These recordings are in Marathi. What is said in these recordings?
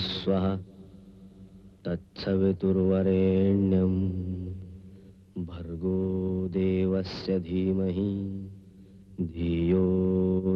स्वः तत्सवितुर्वरेण्यं भर्गो देवस्य धीमहि धियो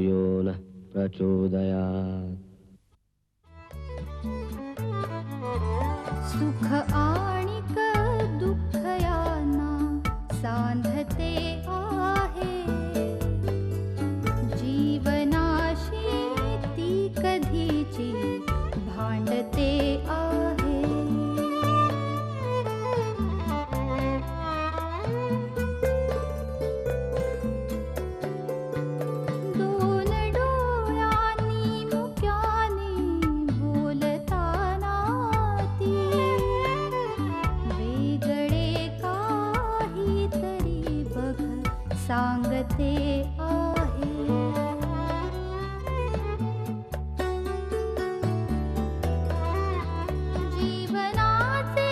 यो नः प्रचोदयात्. सुख आणिक दुःख यांना सांधते आहे. जीवनाशी ती कधीची भांडते आहे. दोन डोळ्यांनी मुक्याने बोलताना ती वेगळे काहीतरी बघ सांगते आहे. जीवनाचे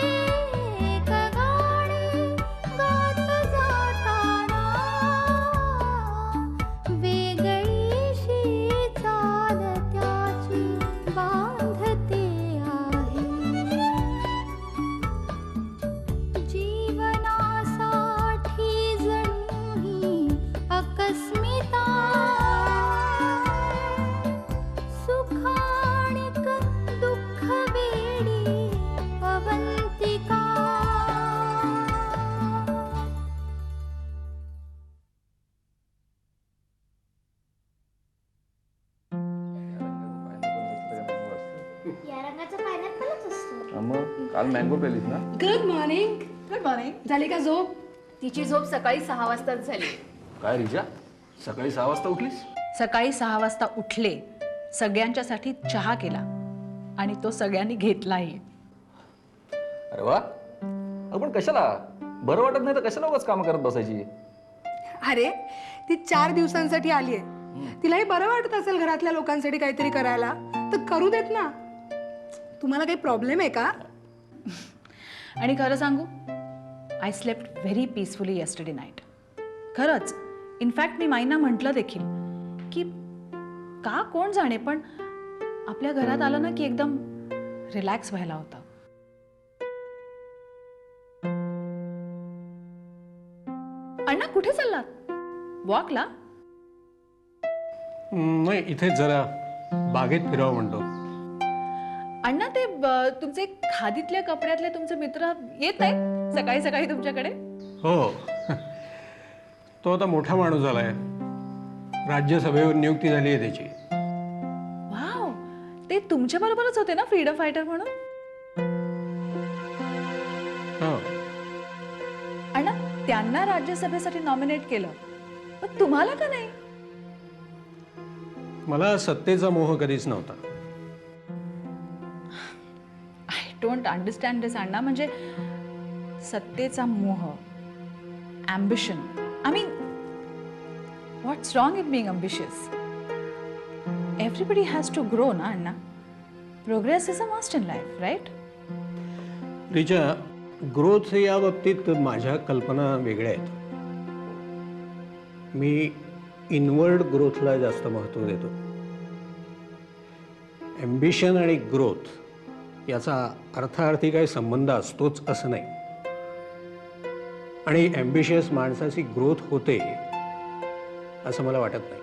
एक गाणे गात जाताना वेगळीशी चाल त्याची बांधते आहे. जीवनासाठी जणू ही अकस्मिता सुखाणिक दुःख वेडी अवंतिका. या रंगाचा पायनॅपलच असतो. मग काल मँगो पेलीस ना. Good morning. Good morning. झाली का झोप? तिची झोप सकाळी 6 वाजताच झाली. काय रिजा, सकाळी 6 वाजता उठलीस? सकाळी 6 वाजता उठले, सगळ्यांच्यासाठी चहा केला आणि तो सगळ्यांनी घेतलाही. अरे वा. पण कशाला? बरं वाटत नाही तर कशाला उगाच काम करत बसायची? अरे ती 4 दिवसांसाठी आलीये. तिलाही बरं वाटत असेल घरातल्या लोकांसाठी काहीतरी करायला, तर करू देत ना. तुम्हाला काही प्रॉब्लेम आहे का? आणि खरं सांगू, I slept very peacefully yesterday night. खरंच. इनफॅक्ट मी माईंना म्हटलं देखील की का कोण जाणे, पण आपल्या घरात आलं ना की एकदम रिलॅक्स व्हायला होतं. अण्णा कुठे चाललात? वॉकला? नाही, इथे जरा बागेत फिरावं म्हणतो. अण्णा ते तुमचे खादीतल्या कपड्यातले तुमचे मित्र येत आहेत सकाळी सकाळी तुमच्याकडे? हो. तो आता मोठा माणूस झालाय. राज्यसभेवर नियुक्ती झाली आहे त्याची. वाव. ते तुमच्या बरोबरच होते ना फ्रीडम फायटर म्हणून? हो. अण्णा त्यांना राज्यसभेसाठी नॉमिनेट केलं, पण तुम्हाला का नाही? मला सत्तेचा मोह कधीच नव्हता. आय डोंट अंडरस्टँड दिस अण्णा. म्हणजे सत्तेचा मोह, ambition. I mean what's wrong in being ambitious? Everybody has to grow ना अण्णा. Progress is a must in life, right? Richa, growth या बाबतीत माझ्या कल्पना वेगळ्या आहेत. मी इनवर्ड ग्रोथला जास्त महत्त्व देतो. ॲम्बिशन आणि ग्रोथ याचा अर्थार्थी काही संबंध असतोच असं नाही. आणि ॲम्बिशियस माणसाची ग्रोथ होते असं मला वाटत नाही.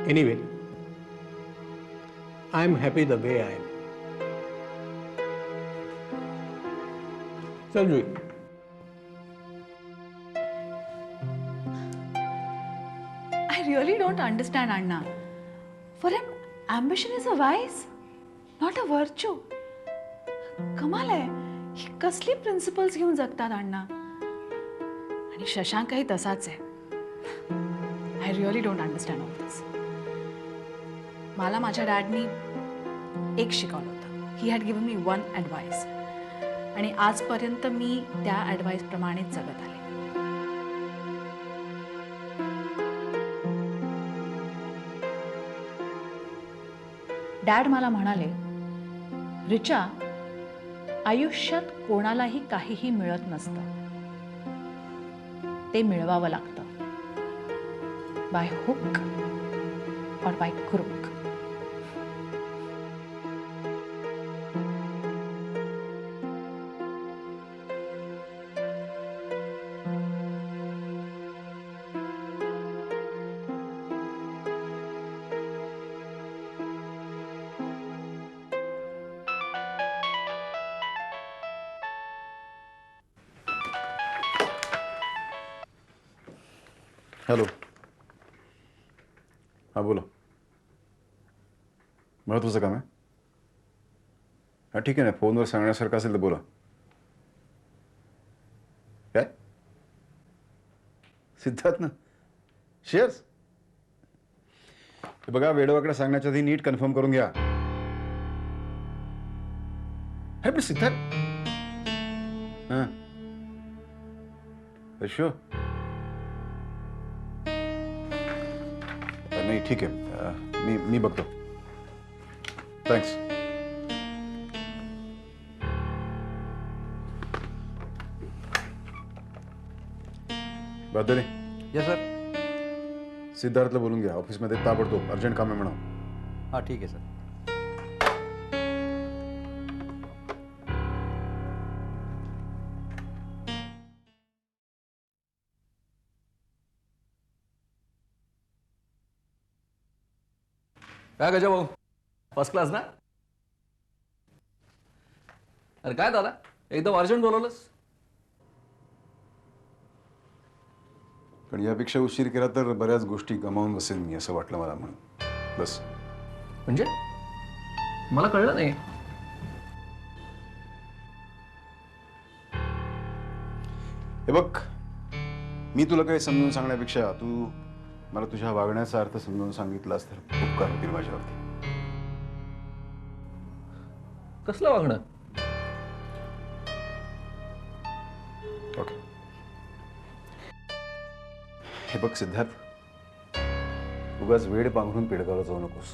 Anyway, I am happy the way I am. चल Jui. I really don't understand, Anna. For him, ambition is a vice, not a virtue. कमाल आहे. ही कसली प्रिन्सिपल्स घेऊन जगतात अण्णा. आणि शशांकही तसाच आहे. I really don't understand all this. मला माझ्या डॅडनी एक शिकवलं होतं. He had given me one advice, आणि आजपर्यंत मी त्या ॲडवाईस प्रमाणेच जगत आले. डॅड मला म्हणाले, रिचा, आयुष्यात कोणालाही काहीही मिळत नसतं, ते मिळवावं लागतं. बाय हुक और बाय क्रुक. हॅलो. हां बोला. महत्त्वाचं काम आहे. हां ठीक आहे ना, फोनवर सांगण्यासारखं असेल तर बोला. काय सिद्धार्थ ना शेअर्स? हे बघा, वेडवाकडे सांगण्याच्या आधी नीट कन्फर्म करून घ्या. अरे पण सिद्धार्थ. हां शुअर. नाही ठीक आहे, मी बघतो. थँक्स. बादले. Yes sir. सिद्धार्थला बोलून घ्या, ऑफिसमध्ये ताबडतोब अर्जंट काम आहे म्हणा. हां ठीक आहे सर. काय गजा भाऊ, फर्स्ट क्लास ना? अरे काय दादा, एकदम अर्जंट बोलवलंस? पण यापेक्षा उशीर केला तर बऱ्याच गोष्टी गमावून बसेल मी, असं वाटलं मला. म्हणून बस. म्हणजे मला कळलं नाही. हे बघ, मी तुला काही समजून सांगण्यापेक्षा तू मला तुझ्या वागण्याचा अर्थ समजावून सांगितलास तर उपकार होतील माझ्यावरती. कसलं वागणं? ओके. हे बघ सिद्धार्थ, उगाच वेळ पांघरून पेडगावला जाऊ नकोस.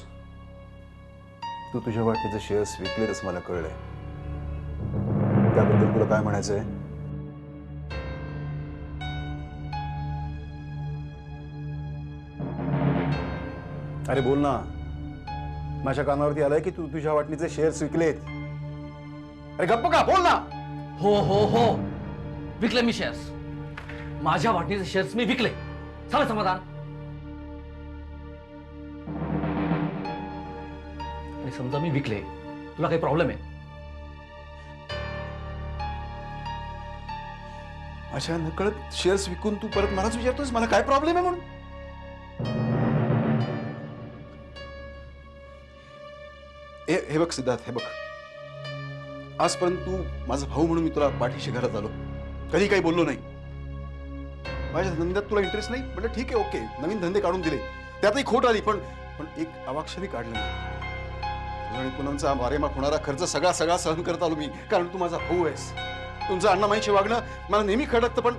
तू तुझ्या वाटेचे शेअर्स विकलेतच मला कळलंय. त्याबद्दल तुला काय म्हणायचंय? अरे बोल ना. माझ्या कानावरती आलंय की तू तुझ्या वाटणीचे शेअर्स विकलेत. अरे गप्प का, बोल ना. हो हो हो, विकले मी शेअर्स. माझ्या वाटणीचे शेअर्स मी विकले. झालं समाधान? आणि समजा मी विकले, तुला काही प्रॉब्लेम आहे? माझ्या नकळत शेअर्स विकून तू परत मलाच विचारतोस मला काय प्रॉब्लेम आहे म्हणून? हे बघ सिद्धार्थ, हे बघ, आजपर्यंत तू माझा भाऊ म्हणून मी तुला पाठीशी घरात आलो, कधी काही बोललो नाही. माझ्या धंद्यात तुला इंटरेस्ट नाही म्हटलं, ठीक आहे, ओके. नवीन धंदे काढून दिले, त्यातही खोट आली, पण एक अवाक्षरही काढलं नाही. आणि पुन्हा वारेमाप होणारा खर्च सगळा सहन करत आलो मी, कारण तू माझा भाऊ आहेस. तुमचं अण्णामाईशी वागणं मला नेहमी खडकतं, पण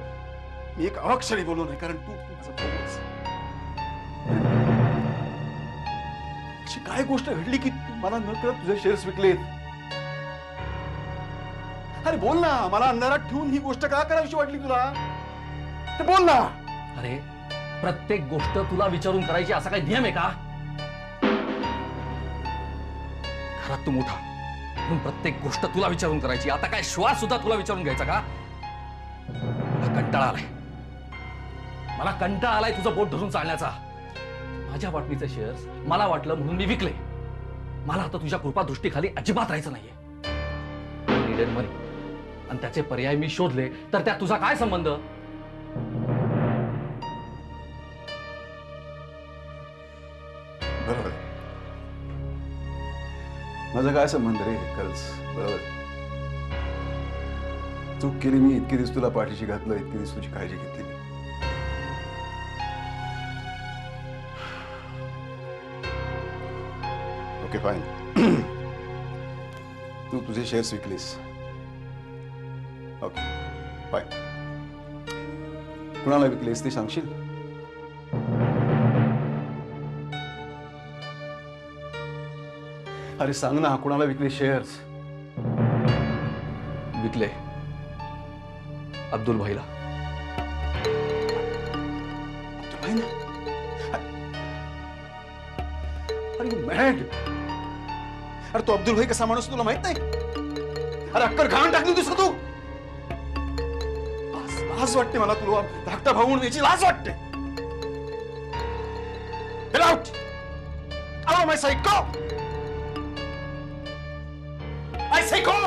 मी एक अवाक्षरही बोललो नाही, कारण तू माझा भाऊ आहेस. अशी काय गोष्ट घडली की मला नकळत तुझे शेअर्स विकलेत? अरे बोल ना, मला अंधारात ठेवून ही गोष्ट का करावीशी वाटली तुला? ते बोल ना. अरे प्रत्येक गोष्ट तुला विचारून करायची असा काही नियम आहे का? घरात तू मोठा म्हणून प्रत्येक गोष्ट तुला विचारून करायची. आता काय श्वास सुद्धा तुला विचारून घ्यायचा का? मला कंटाळा आलाय तुझं बोट धरून चालण्याचा. माझ्या वाटणीचे शेअर्स मला वाटलं म्हणून मी विकले. मला आता तुझ्या कृपा दृष्टीखाली अजिबात राहायचं नाहीये. नीडेड मनी आणि त्याचे पर्याय मी शोधले तर त्यात तुझा काय संबंध? बरोबर, माझा काय संबंध रे? खरंच बरोबर. चूक केली मी, इतके दिवस तुला पाठीशी घातलं, इतके दिवस तुझी काळजी घेतली. Okay fine. तू तुझे शेअर्स विकलीस. Okay fine. कुणाला विकलीस ते सांगशील? अरे सांग ना, कुणाला विकले शेअर्स? विकले अब्दुल भाईला. अब्दुल भाई ना? अरे यू मॅड? अरे तो अब्दुल भाई कसा माणूस तुला माहित नाही? अरे अक्कर घाण टाकली तुझं तू. लाज वाटते मला तुला धाकटा भाऊ म्हणून याची लाज वाटते. Get out! Out of my sight, go! I say go!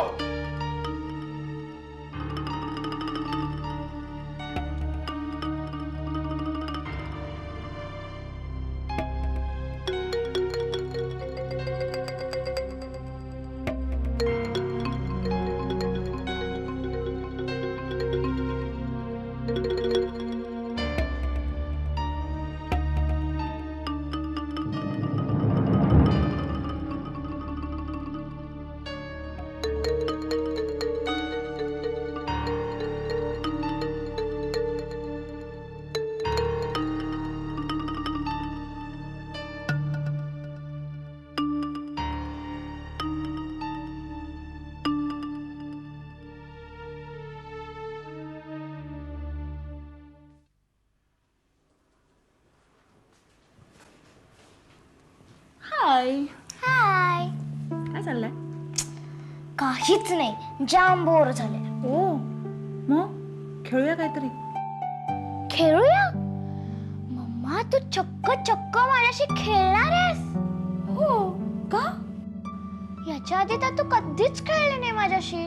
हाय. हाय. काय चाललंय? काहीच नाही, जाम बोर झाले. ओ मग खेळूया काहीतरी. खेळूया? मम्मा तू चक्क चक्क माझ्याशी खेळणार आहेस? हो का? याच्या आधी तर तू कधीच खेळले नाही माझ्याशी.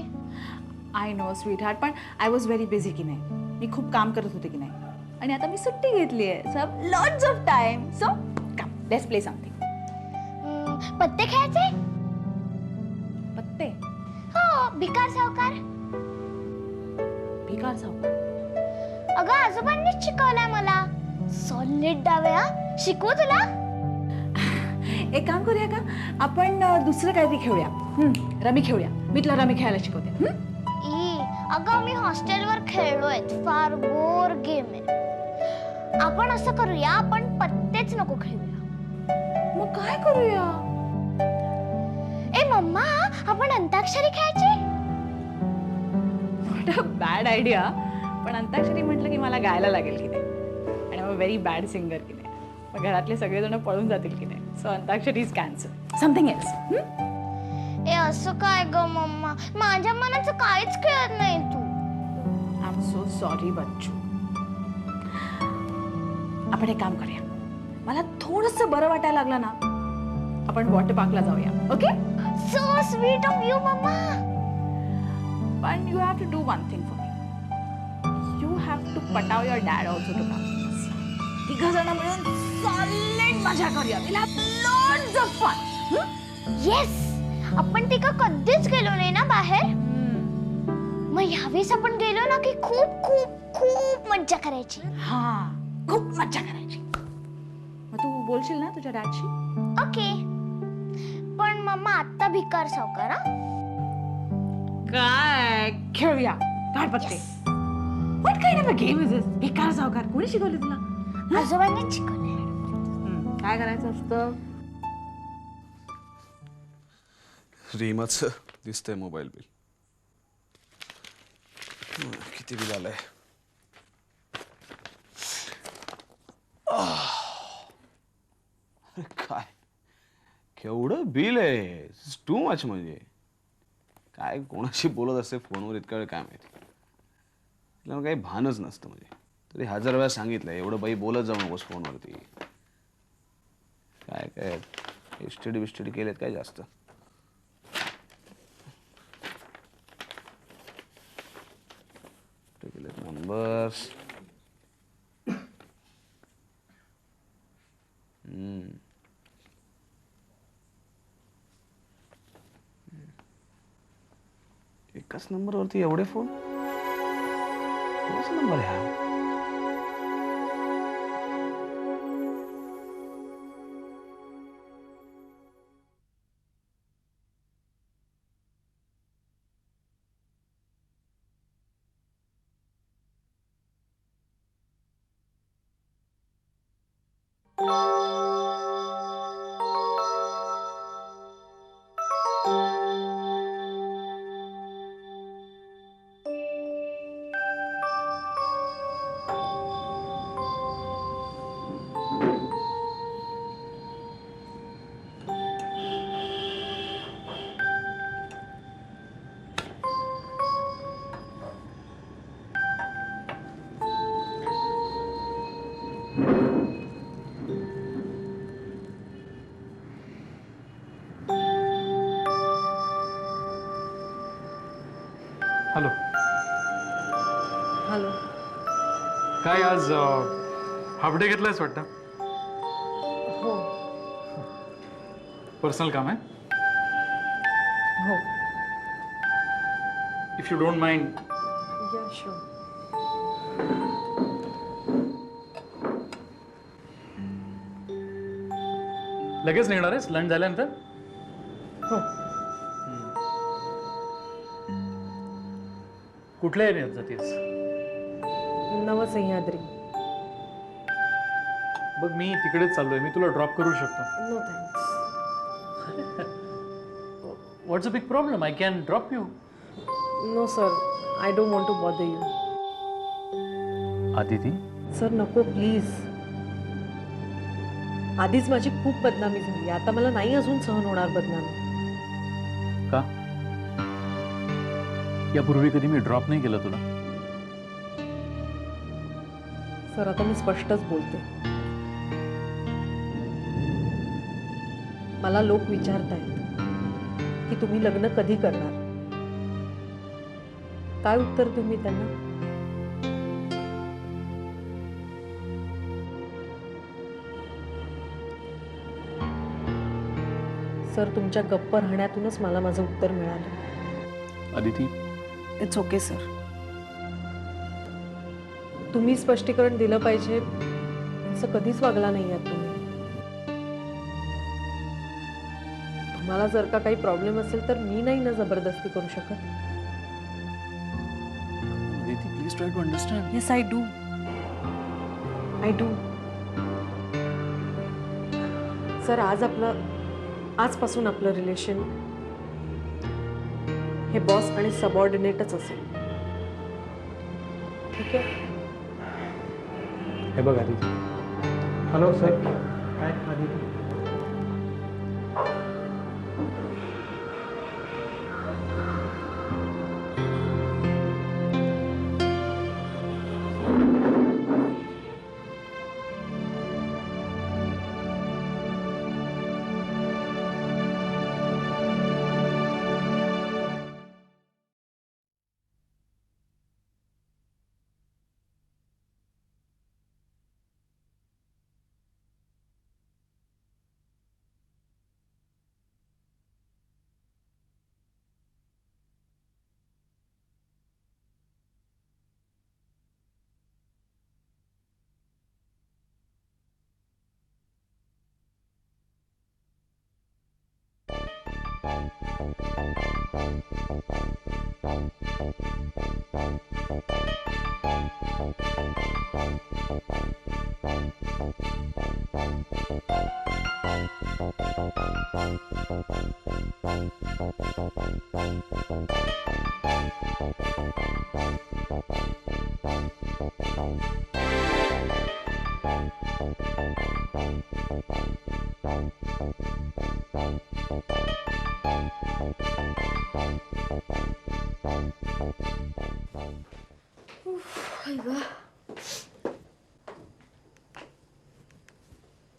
आय नो स्वीट हार्ट, पण आय वॉज व्हेरी बिझी की नाही. मी खूप काम करत होते की नाही. आणि आता मी सुट्टी घेतली आहे. So lots of time. So come let's play something. पत्ते खेळायचे? पत्ते? हो. भिकार सावकार? भिकार सावकार? अगं आजोबांनीच शिकवलंय मला. सॉलिड डावे. हा शिकवू तुला? एक काम करूया का, आपण दुसरं काहीतरी खेळूया. रमी खेळूया. मी तुला रमी खेळायला शिकवते. अगं मी हॉस्टेलवर खेळलोय, फार बोर गेम आहे. आपण असं करूया, आपण पत्तेच नको खेळूया. मग काय करूया? ए मम्मा, आपण अंताक्षरी खेळायची. What a bad idea. पण अंताक्षरी म्हटलं की मला गायला लागेल की नाही. आणि मग व्हेरी बॅड सिंगर की नाही. मग घरातले सगळेजण पळून जातील की नाही. So Antakshari is cancel. Something else. ए असं काय ग मम्मा, माझ्या मनाचं काहीच खेळत नाही तू. आय एम सो सॉरी बच्चू. आपण एक काम करूया. मला थोडंसं बरं वाटायला लागलं ना, आपण वॉटर पार्कला जाऊया. Okay? So sweet of you mamma. पण you have to do one thing for me. You have to पटाव your dad also to come. तिघ जण मिळून सॉलिड मजा करूया. Will have lots of fun. Yes. आपण तिघं कधीच गेलो नाही ना बाहेर. मग यावेळेस आपण गेलो ना की खूप खूप खूप मज्जा करायची. हा, खूप मज्जा करायची. मग तू बोलशील ना तुझ्या डॅडशी? ओके. पण मम्मा आता भिकार सावकार. काय खेळूया? काढपत्ते. What kind of a game is this? भिकार सावकार कोणी शिकवलं तुला? आजोबांनीच शिकवलंय. काय करायचं असतं? रीमाचं दिसतंय मोबाईल बिल. किती बिल आलंय? काय केवढं बिल आहे. Too much. म्हणजे काय कोणाशी बोलत असते फोनवर इतका वेळ काय माहिती. तिला काही भानच नसतं. म्हणजे तरी 1000 वेळा सांगितलंय एवढं बाई बोलत जाऊ नकोस फोनवरती. काय काय एसटीडी बिस्टडी केलेत काय जास्त. नंबर्स. एकाच नंबरवरती एवढे फोन. कोणाचा नंबर आहे हा? काय आज हाफ डे घेतलायस वाटतं? हो पर्सनल काम आहे? हो इफ यू डोंट माइंड. या शुअर. लगेच निघणार आहेस लंच झाल्यानंतर? हो. कुठल्या एरियात जातेस? नवसह्याद्री. बघ मी तिकडेच चाललोय, मी तुला ड्रॉप करू शकतो. No thanks. What's a big problem? I can drop you. No sir, I don't want to bother you. Aditi, sir नको प्लीज. आधीच माझी खूप बदनामी झाली, आता मला नाही अजून सहन होणार बदनामी. का? यापूर्वी कधी मी ड्रॉप नाही केलं तुला? सर आता मी स्पष्टच बोलते. मला लोक विचारतायत की तुम्ही लग्न कधी करणार. काय उत्तर देऊ मी त्यांना? सर तुमच्या गप्प राहण्यातूनच मला माझं उत्तर मिळालं. Aditi, it's okay sir. तुम्ही स्पष्टीकरण दिलं पाहिजे असं कधीच वागला नाही आहात तुम्ही. तुम्हाला जर का काही प्रॉब्लेम असेल तर मी नाही ना जबरदस्ती करू शकत. Aditi please try to understand. Yes I do. I do. Sir आजपासून आपलं रिलेशन हे बॉस आणि सबऑर्डिनेटच असेल. ठीक आहे? हे बघ आदिती. Hello sir. काय आदिती?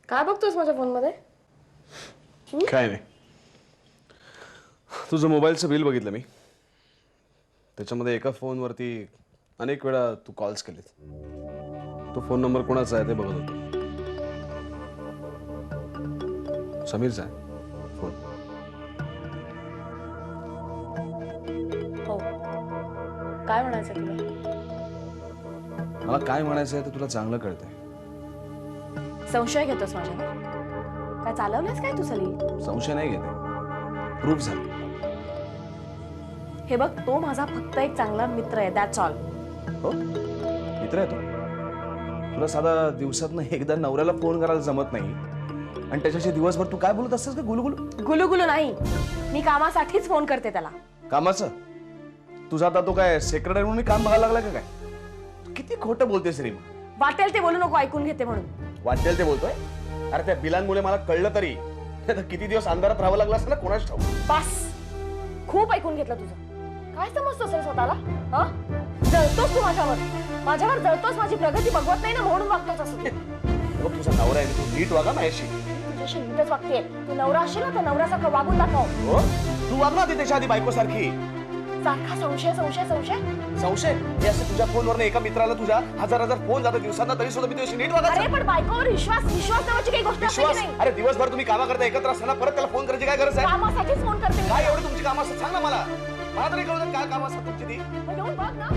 काय बघतोस माझ्या फोन मध्ये? काय नाही, तुझं मोबाईलचं बिल बघितलं मी. त्याच्यामध्ये एका फोनवरती अनेक वेळा तू कॉल्स केलेत. तो फोन नंबर कोणाचा आहे ते बघत होतो. समीरचा आहे फोन. हो. काय म्हणायचं तुला? मला काय म्हणायचं आहे ते तुला चांगलं कळतंय. संशय घेतोस माझ्यावर? काय चालवलंयस काय तू सलील? संशय नाही घेते, प्रूफ झालं. हे बघ, तो माझा फक्त एक चांगला मित्र आहे, दॅट्स ऑल. हो, मित्र आहे तो. तुला साधा दिवसातनं एकदा नवऱ्याला फोन करायला जमत नाही आणि त्याच्याशी दिवसभर तू काय बोलत असतेस का? गुलुगुलू गुलुगुलू नाही, मी कामासाठीच फोन करते त्याला. कामाचं? तुझा आता तो काय सेक्रेटरी म्हणून काम बघायला लागला का काय? किती खोटं बोलतेस रीमा. वाटेल ते बोलू नको, ऐकून घेते म्हणून. वाटेल ते बोलतोय? अरे त्या बिलांमुळे मला कळलं तरी किती दिवस अंधारात राहावं लागलं असं ना कोणाच ठाऊक. बस, खूप ऐकून घेतलं तुझं. काय समजतोस रे स्वतःला? हा, जळतोस तू माझ्यावर जळतोस. माझी प्रगती बघवत नाही ना म्हणून वागतोस असं. बघ तुझा नवरा आहे, तू नीट वागा माझ्याशी. तुझ्याशी नीटच वागते. तू नवरा असेल ना तर नवऱ्यासारखं वागून दाखव. हो, तू वाग ना ती त्याच्या आधी बायको सारखी. सारखा संशय संशय संशय. संशय हे असं तुझ्या फोनवर एका मित्राला तुझ्या हजार फोन जातात दिवसांना, तरी सुद्धा मी तुझ्याशी नीट वागायचं. अरे पण बायकोवर विश्वास नावाची काही गोष्ट असते की विश्वास? नाही? अरे दिवसभर तुम्ही कामा करता एकत्र असताना परत त्याला फोन करायची काय गरज आहे? कामासाठीच फोन करते मी. काय एवढी तुमची कामं असतात सांग ना मला. मला तरी कळलं काय काम असतात तुमची ती. मग येऊन बघ ना.